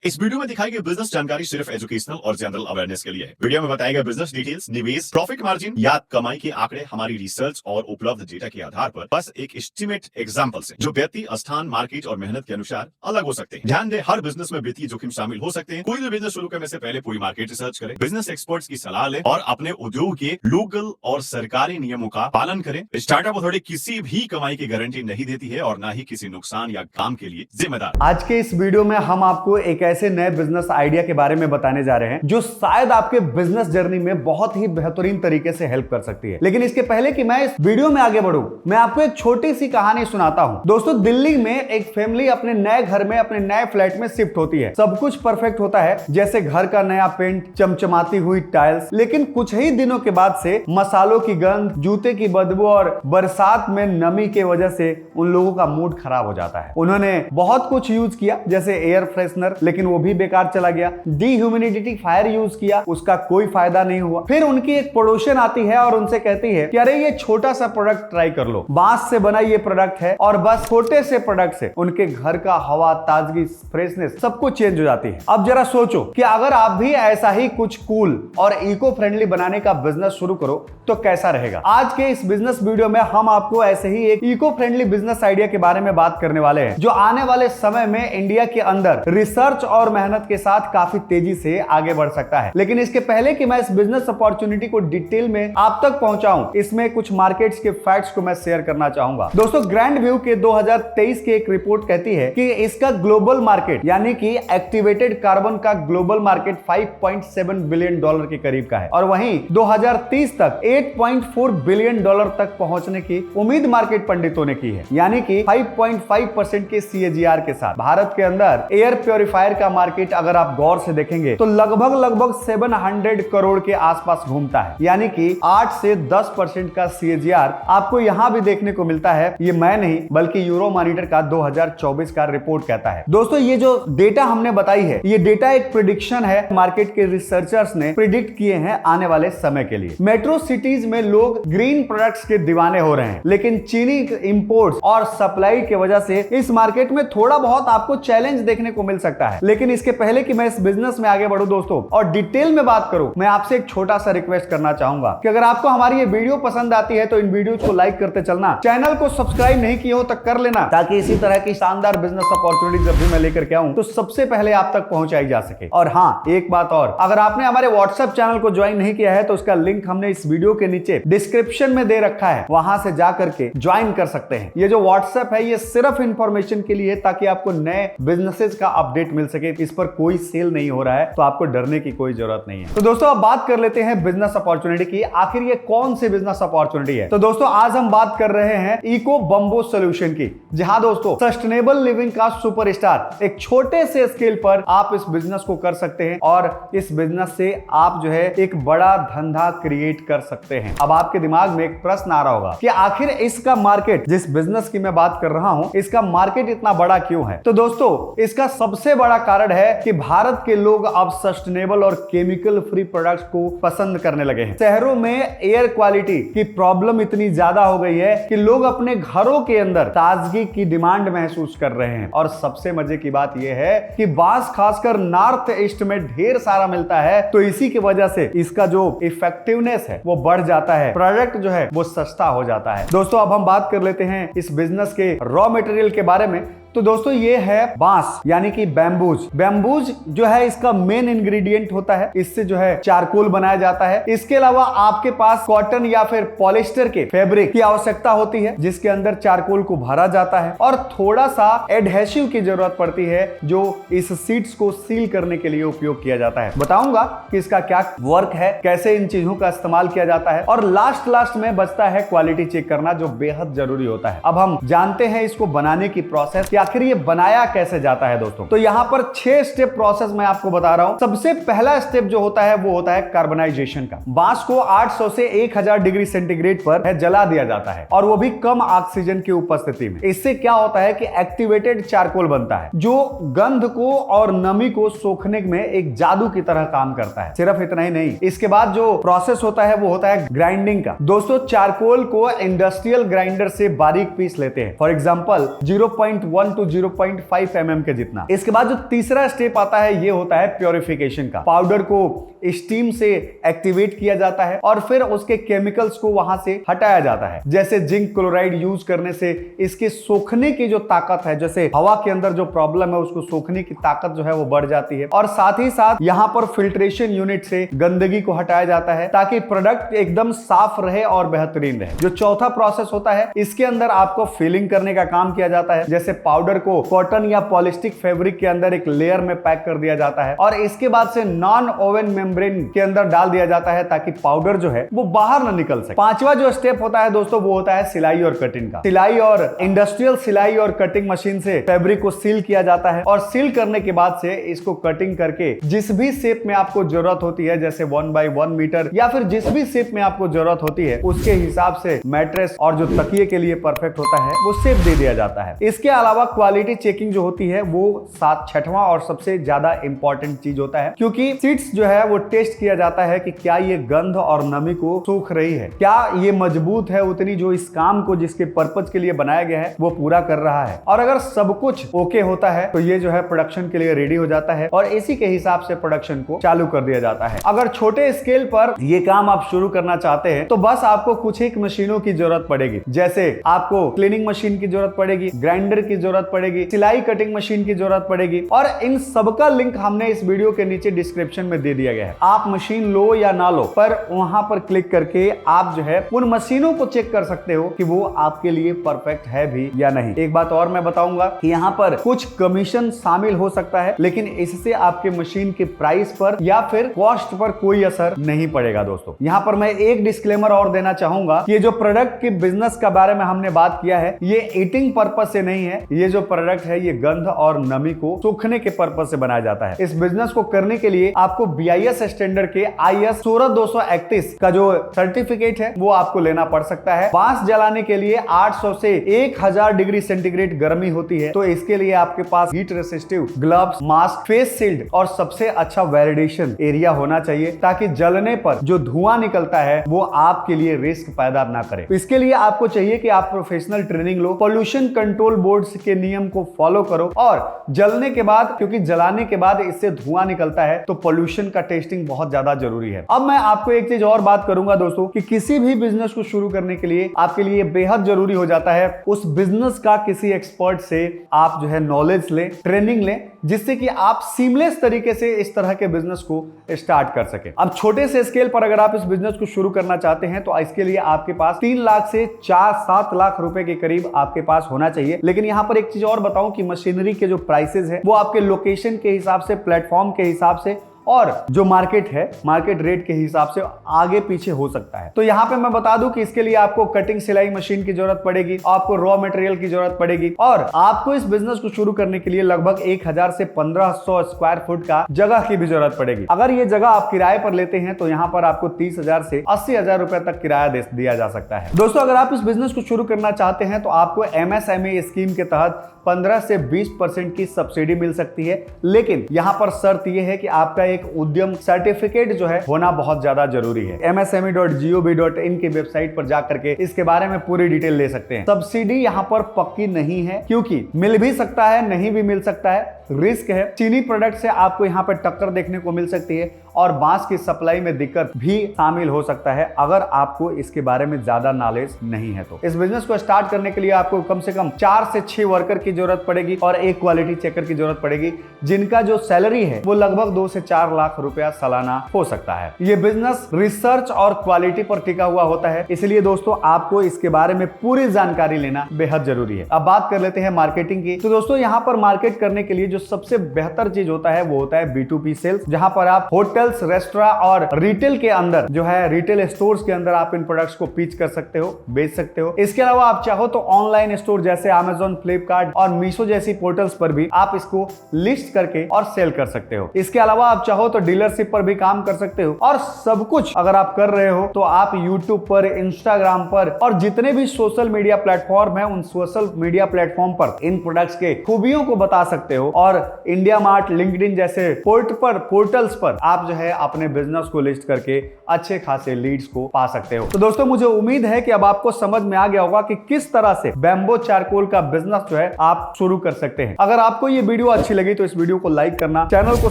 इस वीडियो में दिखाई गई बिजनेस जानकारी सिर्फ एजुकेशनल और जनरल अवेयरनेस के लिए है। वीडियो में बताए गए बिजनेस डिटेल्स, निवेश, प्रॉफिट मार्जिन या कमाई के आंकड़े हमारी रिसर्च और उपलब्ध डेटा के आधार पर बस एक एस्टिमेट एग्जांपल से जो व्यक्ति, स्थान, मार्केट और मेहनत के अनुसार अलग हो सकते हैं। ध्यान दें, हर बिजनेस में वित्तीय जोखिम शामिल हो सकते हैं। कोई भी बिजनेस शुरू करने से पहले पूरी मार्केट रिसर्च करें, बिजनेस एक्सपर्ट्स की सलाह लें और अपने उद्योग के लीगल और सरकारी नियमों का पालन करें। स्टार्टअप अथॉरिटी किसी भी कमाई की गारंटी नहीं देती है और न ही किसी नुकसान या काम के लिए जिम्मेदार। आज के इस वीडियो में हम आपको एक ऐसे नए बिजनेस आइडिया के बारे में बताने जा रहे हैं जो शायद आपके बिजनेस जर्नी में बहुत ही बेहतरीन तरीके से हेल्प कर सकती है। लेकिन इसके पहले कि मैं इस वीडियो में आगे बढ़ूं, मैं आपको एक छोटी सी कहानी सुनाता हूं। दोस्तों, दिल्ली में एक फैमिली अपने नए घर में, अपने नए फ्लैट में शिफ्ट होती है। सब कुछ परफेक्ट होता है, जैसे घर का नया पेंट, चमचमाती हुई टाइल्स। लेकिन कुछ ही दिनों के बाद से मसालों की गंध, जूते की बदबू और बरसात में नमी के वजह से उन लोगों का मूड खराब हो जाता है। उन्होंने बहुत कुछ यूज किया, जैसे एयर फ्रेशनर, लेकिन वो भी बेकार चला गया। डिह्यूमिडिफायर यूज किया, उसका कोई फायदा नहीं हुआ। फिर उनकी एक पड़ोसन आती है और उनसे कहती है कि अरे ये छोटा सा प्रोडक्ट ट्राई कर लो, बांस से बना ये प्रोडक्ट है। और बस छोटे से प्रोडक्ट से उनके घर का हवा, ताजगी, फ्रेशनेस सब कुछ चेंज हो जाती है। अब जरा सोचो कि अगर आप भी ऐसा ही कुछ कूल और इको फ्रेंडली बनाने का बिजनेस शुरू करो तो कैसा रहेगा। आज के इस बिजनेस वीडियो में हम आपको ऐसे ही एक इको फ्रेंडली बिजनेस आइडिया के बारे में बात करने वाले हैं जो आने वाले समय में इंडिया के अंदर रिसर्च और मेहनत के साथ काफी तेजी से आगे बढ़ सकता है। लेकिन इसके पहले कि मैं इस बिजनेस अपॉर्चुनिटी को डिटेल में आप तक पहुंचाऊं, इसमें कुछ मार्केट्स के फैक्ट्स को मैं शेयर करना चाहूंगा। दोस्तों, ग्रैंड व्यू के 2023 की एक रिपोर्ट कहती है कि इसका ग्लोबल मार्केट यानी कि एक्टिवेटेड कार्बन का ग्लोबल मार्केट $5.7 बिलियन के करीब का है और वहीं 2030 तक $8.4 बिलियन तक पहुंचने की उम्मीद मार्केट पंडितों ने की है, यानी कि 5.5% के CAGR के साथ। भारत के अंदर एयर प्योरीफायर का मार्केट अगर आप गौर से देखेंगे तो लगभग 700 करोड़ के आसपास घूमता है, यानी कि 8 से 10% का CAGR आपको यहां भी देखने को मिलता है। ये मैं नहीं बल्कि यूरोमॉनिटर का 2024 का रिपोर्ट कहता है। दोस्तों, ये जो डेटा हमने बताई है, ये डेटा एक प्रिडिक्शन है, मार्केट के रिसर्चर्स ने प्रिडिक्ट किए हैं आने वाले समय के लिए। मेट्रो सिटीज में लोग ग्रीन प्रोडक्ट्स के दीवाने हो रहे हैं, लेकिन चीनी इंपोर्ट्स और सप्लाई की वजह से इस मार्केट में थोड़ा बहुत आपको चैलेंज देखने को मिल सकता है। लेकिन इसके पहले कि मैं इस बिजनेस में आगे बढ़ूं दोस्तों और डिटेल में बात करूं, मैं आपसे एक छोटा सा रिक्वेस्ट करना चाहूंगा कि अगर आपको हमारी ये वीडियो पसंद आती है तो इन वीडियो को लाइक करते चलना, चैनल को सब्सक्राइब नहीं किए हो तो कर लेना, ताकि इसी तरह की शानदार बिजनेस अपॉर्चुनिटी जब भी मैं लेकर के आऊं तो सबसे पहले आप तक पहुंचाई जा सके। और हाँ, एक बात और, अगर आपने हमारे व्हाट्सएप चैनल को ज्वाइन नहीं किया है तो उसका लिंक हमने इस वीडियो के नीचे डिस्क्रिप्शन में दे रखा है, वहां से जा करके ज्वाइन कर सकते हैं। ये जो व्हाट्सएप है ये सिर्फ इंफॉर्मेशन के लिए, ताकि आपको नए बिजनेसेस का अपडेट मिल सके। इस पर कोई सेल नहीं हो रहा है तो आपको डरने की कोई जरूरत नहीं है। तो दोस्तों, अब बात कर लेते हैं बिजनेस अपॉर्चुनिटी की। आखिर ये कौन सी बिजनेस अपॉर्चुनिटी है? तो दोस्तों, आज हम बात कर रहे हैं इको बंबो सॉल्यूशन की। जहां दोस्तों, सस्टेनेबल लिविंग का सुपरस्टार एक छोटे से स्केल पर आप इस बिजनेस को कर सकते हैं और इस बिजनेस से आप जो है एक बड़ा धंधा क्रिएट कर सकते हैं। अब आपके दिमाग में एक प्रश्न आ रहा होगा कि आखिर इसका मार्केट, जिस बिजनेस की मैं बात कर रहा हूं, इसका मार्केट इतना बड़ा क्यों है? तो दोस्तों, इसका सबसे बड़ा कारण है कि भारत के लोग अब सस्टेनेबल और केमिकल फ्री प्रोडक्ट्स को पसंद करने लगे हैं। शहरों में एयर क्वालिटी की प्रॉब्लम इतनी ज्यादा हो गई है कि लोग अपने घरों के अंदर ताजगी की डिमांड महसूस कर रहे हैं। और सबसे मजे की बात यह है कि बांस खासकर नॉर्थ ईस्ट में ढेर सारा मिलता है, तो इसी की वजह से इसका जो इफेक्टिवनेस है वो बढ़ जाता है, प्रोडक्ट जो है वो सस्ता हो जाता है। दोस्तों, अब हम बात कर लेते हैं इस बिजनेस के रॉ मटेरियल के बारे में। तो दोस्तों, ये है बांस यानी कि बैम्बूज। बैम्बूज जो है इसका मेन इंग्रेडिएंट होता है, इससे जो है चारकोल बनाया जाता है। इसके अलावा आपके पास कॉटन या फिर पॉलिस्टर के फैब्रिक की आवश्यकता होती है, जिसके अंदर चारकोल को भरा जाता है और थोड़ा सा एडहेसिव की जरूरत पड़ती है जो इस सीड्स को सील करने के लिए उपयोग किया जाता है। बताऊंगा कि इसका क्या वर्क है, कैसे इन चीजों का इस्तेमाल किया जाता है, और लास्ट में बचता है क्वालिटी चेक करना, जो बेहद जरूरी होता है। अब हम जानते हैं इसको बनाने की प्रोसेस, आखिर ये बनाया कैसे जाता है। दोस्तों, तो यहां पर 6 स्टेप प्रोसेस मैं आपको बता रहा हूं। सबसे पहला स्टेप जो होता है वो होता है कार्बनाइजेशन का। बांस को 800 से 1000 डिग्री सेंटीग्रेड पर जला दिया जाता है और वो भी कम ऑक्सीजन की उपस्थिति में। इससे क्या होता है कि एक्टिवेटेड चारकोल बनता है जो गंध को और नमी को सोखने में एक जादू की तरह काम करता है। सिर्फ इतना ही नहीं, इसके बाद जो प्रोसेस होता है वो होता है ग्राइंडिंग का। दोस्तों, चारकोल को इंडस्ट्रियल ग्राइंडर से बारीक पीस लेते हैं। फॉर एग्जांपल 0.1 1 to 0.5 mm के जितना। इसके बाद जो तीसरा स्टेप आता है ये होता है प्योरिफिकेशन का। पाउडर को स्टीम से एक्टिवेट किया जाता है और फिर उसके केमिकल्स को वहां से हटाया जाता है। जैसे जिंक क्लोराइड यूज करने से इसके सोखने की जो ताकत है, जैसे हवा के अंदर जो प्रॉब्लम है उसको सोखने की ताकत जो है वो बढ़ जाती है। और साथ ही साथ यहां पर फिल्ट्रेशन यूनिट से गंदगी को हटाया जाता है ताकि प्रोडक्ट एकदम साफ रहे और बेहतरीन रहे। जो चौथा प्रोसेस होता है इसके अंदर आपको फिलिंग करने का काम किया जाता है। जैसे पाउडर को कॉटन या पॉलिस्टिक फैब्रिक के अंदर एक लेयर में पैक कर दिया जाता है और इसके बाद से नॉन ओवन मेम्ब्रेन के अंदर डाल दिया जाता है ताकि पाउडर जो है वो बाहर ना निकल सके। पांचवा जो स्टेप होता है दोस्तों वो होता है सिलाई और कटिंग का। सिलाई और इंडस्ट्रियल सिलाई और कटिंग मशीन से फैब्रिक को सील किया जाता है और सील करने के बाद से इसको कटिंग करके जिस भी शेप में आपको जरूरत होती है, जैसे 1x1 मीटर या फिर जिस भी शेप में आपको जरूरत होती है उसके हिसाब से मैट्रेस और जो तकिए के लिए परफेक्ट होता है वो शेप दे दिया जाता है। इसके अलावा क्वालिटी चेकिंग जो होती है वो छठवां और सबसे ज्यादा इंपॉर्टेंट चीज होता है, क्योंकि सीट्स जो है वो टेस्ट किया जाता है कि क्या ये गंध और नमी को सोख रही है, क्या ये मजबूत है उतनी जो इस काम को जिसके पर्पज के लिए बनाया गया है वो पूरा कर रहा है। और अगर सब कुछ ओके होता है तो ये जो है प्रोडक्शन के लिए रेडी हो जाता है और इसी के हिसाब से प्रोडक्शन को चालू कर दिया जाता है। अगर छोटे स्केल पर ये काम आप शुरू करना चाहते हैं तो बस आपको कुछ एक मशीनों की जरूरत पड़ेगी। जैसे आपको क्लीनिंग मशीन की जरूरत पड़ेगी, ग्राइंडर की जरूरत पड़ेगी, सिलाई कटिंग मशीन की जरूरत पड़ेगी और इन सबका लिंक हमने इस वीडियो के नीचे डिस्क्रिप्शन में दे दिया गया है। आप मशीन लो या ना लो पर वहां पर क्लिक करके आप जो है उन मशीनों को चेक कर सकते हो कि वो आपके लिए परफेक्ट है भी या नहीं। एक बात और मैं बताऊंगा कि यहाँ पर कुछ कमीशन शामिल हो सकता है, लेकिन इससे आपके मशीन के प्राइस पर या फिर कॉस्ट पर कोई असर नहीं पड़ेगा। दोस्तों यहाँ पर मैं एक डिस्क्लेमर और देना चाहूंगा कि ये जो प्रोडक्ट के बिजनेस का बारे में हमने बात किया है ये ईटिंग पर्पज से नहीं है। ये जो प्रोडक्ट है ये गंध और नमी को सूखने के पर्पज से बनाया जाता है। इस बिजनेस को करने के लिए आपको BIS स्टैंडर्ड के IS 16231 का जो सर्टिफिकेट है वो आपको लेना पड़ सकता है। बांस जलाने के लिए 800 से 1000 डिग्री सेंटीग्रेड गर्मी होती है, तो इसके लिए आपके पास heat resistive gloves, mask, face shield और सबसे अच्छा वैलिडेशन एरिया होना चाहिए ताकि जलने पर जो धुआं निकलता है वो आपके लिए रिस्क पैदा ना करे। तो इसके लिए आपको चाहिए कि आप प्रोफेशनल ट्रेनिंग लो, पोल्यूशन कंट्रोल बोर्ड के नियम को फॉलो करो और जलने के बाद, क्योंकि जलाने के बाद इससे धुआं निकलता है तो पोल्यूशन का टेस्टिंग बहुत ज्यादा जरूरी है। अब मैं आपको एक चीज और बात करूंगा दोस्तों कि किसी भी बिजनेस को शुरू करने के लिए आपके लिए बेहद जरूरी हो जाता है उस बिजनेस का किसी एक्सपर्ट से आप जो है नॉलेज ले, ट्रेनिंग ले, जिससे कि आप सीमलेस तरीके से इस तरह के बिजनेस को स्टार्ट कर सके। अब छोटे से स्केल पर अगर आप इस बिजनेस को शुरू करना चाहते हैं तो इसके लिए आपके पास 3 लाख से 4-7 लाख रुपए के करीब आपके पास होना चाहिए। लेकिन यहां पर एक चीज और बताऊं कि मशीनरी के जो प्राइसेस है वो आपके लोकेशन के हिसाब से, प्लेटफॉर्म के हिसाब से और जो मार्केट है, मार्केट रेट के हिसाब से आगे पीछे हो सकता है। तो यहाँ पे मैं बता दूं कि इसके लिए आपको कटिंग सिलाई मशीन की जरूरत पड़ेगी, आपको रॉ मटेरियल की जरूरत पड़ेगी और आपको इस बिजनेस को शुरू करने के लिए लगभग 1000 से 1500 स्क्वायर फुट का जगह की भी जरूरत पड़ेगी। अगर ये जगह आप किराए पर लेते हैं तो यहाँ पर आपको 30,000 से 80,000 रुपए तक किराया दिया जा सकता है। दोस्तों अगर आप इस बिजनेस को शुरू करना चाहते हैं तो आपको MSME स्कीम के तहत 15 से 20% की सब्सिडी मिल सकती है, लेकिन यहाँ पर शर्त यह है कि आपका एक उद्यम सर्टिफिकेट जो है होना बहुत ज्यादा जरूरी है। MSME.gov.in की वेबसाइट पर जाकर के इसके बारे में पूरी डिटेल ले सकते हैं। सब्सिडी यहाँ पर पक्की नहीं है, क्योंकि मिल भी सकता है, नहीं भी मिल सकता है, रिस्क है। चीनी प्रोडक्ट से आपको यहाँ पर टक्कर देखने को मिल सकती है और बांस की सप्लाई में दिक्कत भी शामिल हो सकता है अगर आपको इसके बारे में ज्यादा नॉलेज नहीं है। तो इस बिजनेस को स्टार्ट करने के लिए आपको कम से कम 4 से 6 वर्कर की जरूरत पड़ेगी और एक क्वालिटी चेकर की जरूरत पड़ेगी, जिनका जो सैलरी है वो लगभग 2 से 4 लाख रुपया सालाना हो सकता है। ये बिजनेस रिसर्च और क्वालिटी पर टिका हुआ होता है, इसलिए दोस्तों आपको इसके बारे में पूरी जानकारी लेना बेहद जरूरी है। अब बात कर लेते हैं मार्केटिंग की। तो दोस्तों यहाँ पर मार्केट करने के लिए जो सबसे बेहतर चीज होता है वो होता है B2B सेल्स, जहां पर आप होटल्स, रेस्टोरेंट और रिटेल के अंदर जो है रिटेल स्टोर्स के अंदर आप इन प्रोडक्ट्स को पिच कर सकते हो, बेच सकते हो। इसके अलावा आप चाहो तो ऑनलाइन स्टोर जैसे Amazon, फ्लिपकार्ट और मीशो जैसी पोर्टल्स पर भी आप इसको लिस्ट करके और सेल कर सकते हो। इसके अलावा आप चाहो तो डीलरशिप पर भी काम कर सकते हो और सब कुछ अगर आप कर रहे हो तो आप यूट्यूब पर, इंस्टाग्राम पर और जितने भी सोशल मीडिया प्लेटफॉर्म है उन सोशल मीडिया प्लेटफॉर्म पर इन प्रोडक्ट्स के खूबियों को बता सकते हो और और इंडिया मार्ट, लिंक्डइन जैसे पोर्टल्स पर आप जो है अपने बिजनेस को लिस्ट करके अच्छे खासे लीड्स को पा सकते हो। तो दोस्तों मुझे उम्मीद है कि अब आपको समझ में आ गया होगा कि किस तरह से बैम्बो चारकोल का बिजनेस जो है आप शुरू कर सकते हैं। अगर आपको ये वीडियो अच्छी लगी तो इस वीडियो को लाइक करना, चैनल को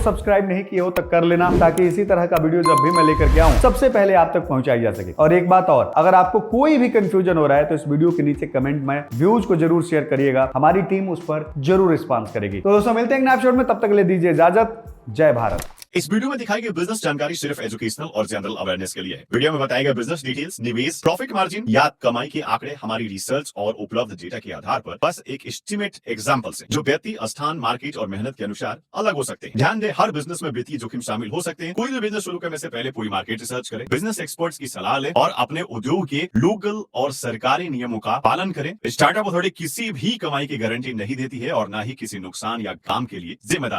सब्सक्राइब नहीं किए हो तो कर लेना, ताकि इसी तरह का वीडियो जब भी मैं लेकर के आऊं सबसे पहले आप तक पहुंचाई जा सके। और एक बात और, अगर आपको कोई भी कंफ्यूजन हो रहा है तो इस वीडियो के नीचे कमेंट में व्यूज को जरूर शेयर करिएगा, हमारी टीम उस पर जरूर रिस्पॉन्स करेगी। तो दोस्तों मिलते हैं नए एपिसोड में, तब तक के लिए दीजिए इजाजत। जय भारत। इस वीडियो में दिखाई गई बिजनेस जानकारी सिर्फ एजुकेशनल और जनरल अवेयरनेस के लिए है। वीडियो में बताए गए बिजनेस डिटेल्स, निवेश, प्रॉफिट मार्जिन या कमाई के आंकड़े हमारी रिसर्च और उपलब्ध डेटा के आधार पर बस एक एस्टिमेट एग्जांपल से, जो व्यक्ति, स्थान, मार्केट और मेहनत के अनुसार अलग हो सकते हैं। ध्यान दें, हर बिजनेस में वित्तीय जोखिम शामिल हो सकते हैं। कोई भी बिजनेस शुरू करने से पहले पूरी मार्केट रिसर्च करें, बिजनेस एक्सपर्ट्स की सलाह लें और अपने उद्योग के लीगल और सरकारी नियमों का पालन करें। स्टार्टअप अथॉरिटी किसी भी कमाई की गारंटी नहीं देती है और न ही किसी नुकसान या काम के लिए जिम्मेदार।